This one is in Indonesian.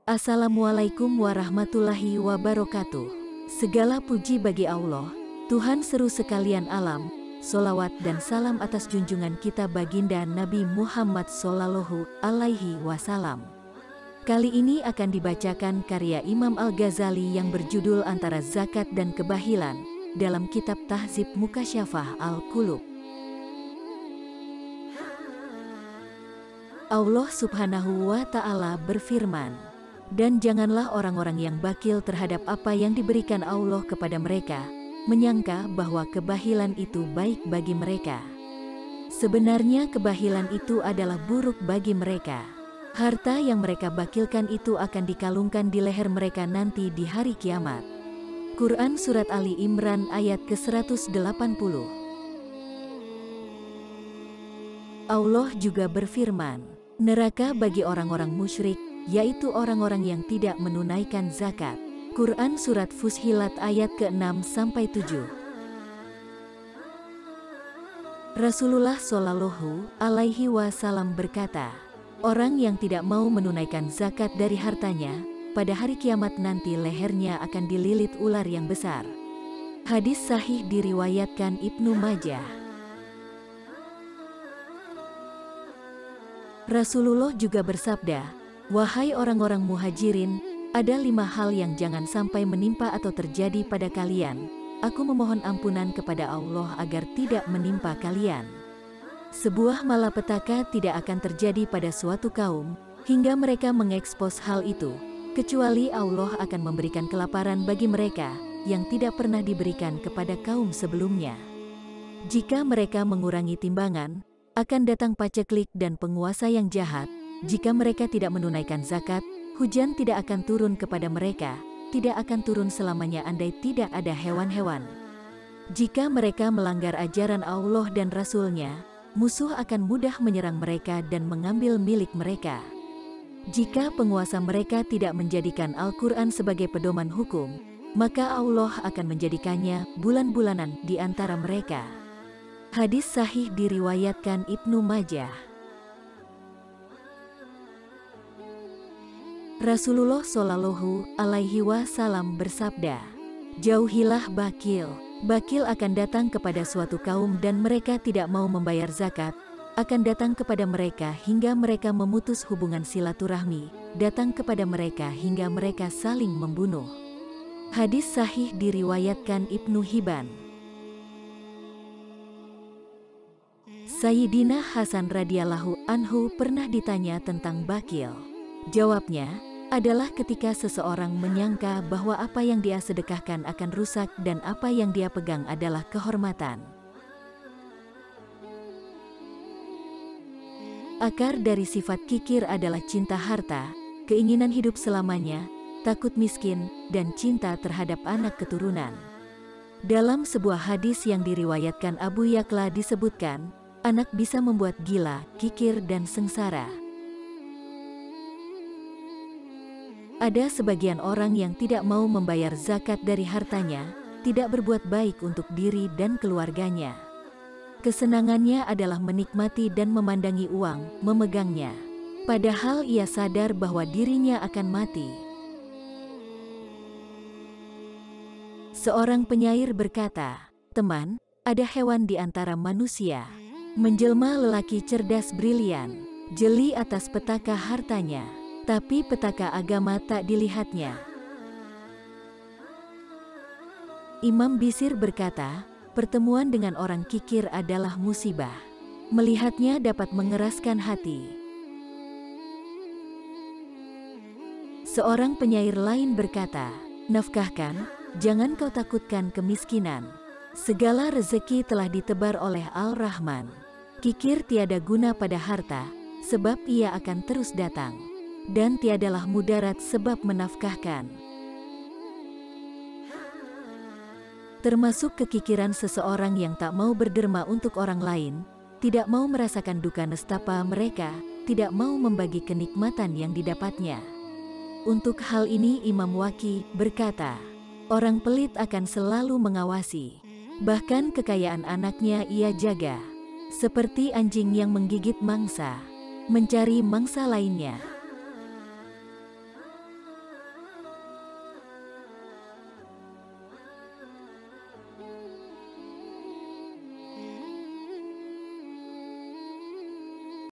Assalamualaikum warahmatullahi wabarakatuh. Segala puji bagi Allah, Tuhan seru sekalian alam. Solawat dan salam atas junjungan kita baginda Nabi Muhammad Sallallahu Alaihi Wasallam. Kali ini akan dibacakan karya Imam Al-Ghazali yang berjudul Antara Zakat dan Kebahilan dalam kitab Tahzib Mukasyafah Al-Qulub. Allah Subhanahu wa Ta'ala berfirman, "Dan janganlah orang-orang yang bakil terhadap apa yang diberikan Allah kepada mereka, menyangka bahwa kebahilan itu baik bagi mereka. Sebenarnya kebahilan itu adalah buruk bagi mereka. Harta yang mereka bakilkan itu akan dikalungkan di leher mereka nanti di hari kiamat." Quran Surat Ali Imran ayat ke-180. Allah juga berfirman, "Neraka bagi orang-orang musyrik, yaitu orang-orang yang tidak menunaikan zakat." Quran Surat Fussilat ayat ke-6-7. Rasulullah Shallallahu Alaihi Wasallam berkata, orang yang tidak mau menunaikan zakat dari hartanya, pada hari kiamat nanti lehernya akan dililit ular yang besar. Hadis sahih diriwayatkan Ibnu Majah. Rasulullah juga bersabda, "Wahai orang-orang muhajirin, ada 5 hal yang jangan sampai menimpa atau terjadi pada kalian. Aku memohon ampunan kepada Allah agar tidak menimpa kalian. Sebuah malapetaka tidak akan terjadi pada suatu kaum, hingga mereka mengekspos hal itu, kecuali Allah akan memberikan kelaparan bagi mereka, yang tidak pernah diberikan kepada kaum sebelumnya. Jika mereka mengurangi timbangan, akan datang paceklik dan penguasa yang jahat. Jika mereka tidak menunaikan zakat, hujan tidak akan turun kepada mereka, tidak akan turun selamanya andai tidak ada hewan-hewan. Jika mereka melanggar ajaran Allah dan Rasul-Nya, musuh akan mudah menyerang mereka dan mengambil milik mereka. Jika penguasa mereka tidak menjadikan Al-Quran sebagai pedoman hukum, maka Allah akan menjadikannya bulan-bulanan di antara mereka." Hadis sahih diriwayatkan Ibnu Majah. Rasulullah Shallallahu Alaihi Wasallam bersabda, "Jauhilah bakil. Bakil akan datang kepada suatu kaum dan mereka tidak mau membayar zakat, akan datang kepada mereka hingga mereka memutus hubungan silaturahmi, datang kepada mereka hingga mereka saling membunuh." Hadis sahih diriwayatkan Ibnu Hibban. Sayyidina Hasan radhiyallahu anhu pernah ditanya tentang bakil. Jawabnya adalah ketika seseorang menyangka bahwa apa yang dia sedekahkan akan rusak dan apa yang dia pegang adalah kehormatan. Akar dari sifat kikir adalah cinta harta, keinginan hidup selamanya, takut miskin, dan cinta terhadap anak keturunan. Dalam sebuah hadis yang diriwayatkan Abu Ya'la disebutkan, anak bisa membuat gila, kikir, dan sengsara. Ada sebagian orang yang tidak mau membayar zakat dari hartanya, tidak berbuat baik untuk diri dan keluarganya. Kesenangannya adalah menikmati dan memandangi uang, memegangnya. Padahal ia sadar bahwa dirinya akan mati. Seorang penyair berkata, "Teman, ada hewan di antara manusia. Menjelma lelaki cerdas brilian, jeli atas petaka hartanya, tapi petaka agama tak dilihatnya." Imam Bisir berkata, pertemuan dengan orang kikir adalah musibah. Melihatnya dapat mengeraskan hati. Seorang penyair lain berkata, "Nafkahkan, jangan kau takutkan kemiskinan. Segala rezeki telah ditebar oleh Al-Rahman. Kikir tiada guna pada harta, sebab ia akan terus datang. Dan tiadalah mudarat sebab menafkahkan." Termasuk kekikiran seseorang yang tak mau berderma untuk orang lain, tidak mau merasakan duka nestapa mereka, tidak mau membagi kenikmatan yang didapatnya. Untuk hal ini Imam Waqi berkata, orang pelit akan selalu mengawasi, bahkan kekayaan anaknya ia jaga. Seperti anjing yang menggigit mangsa, mencari mangsa lainnya.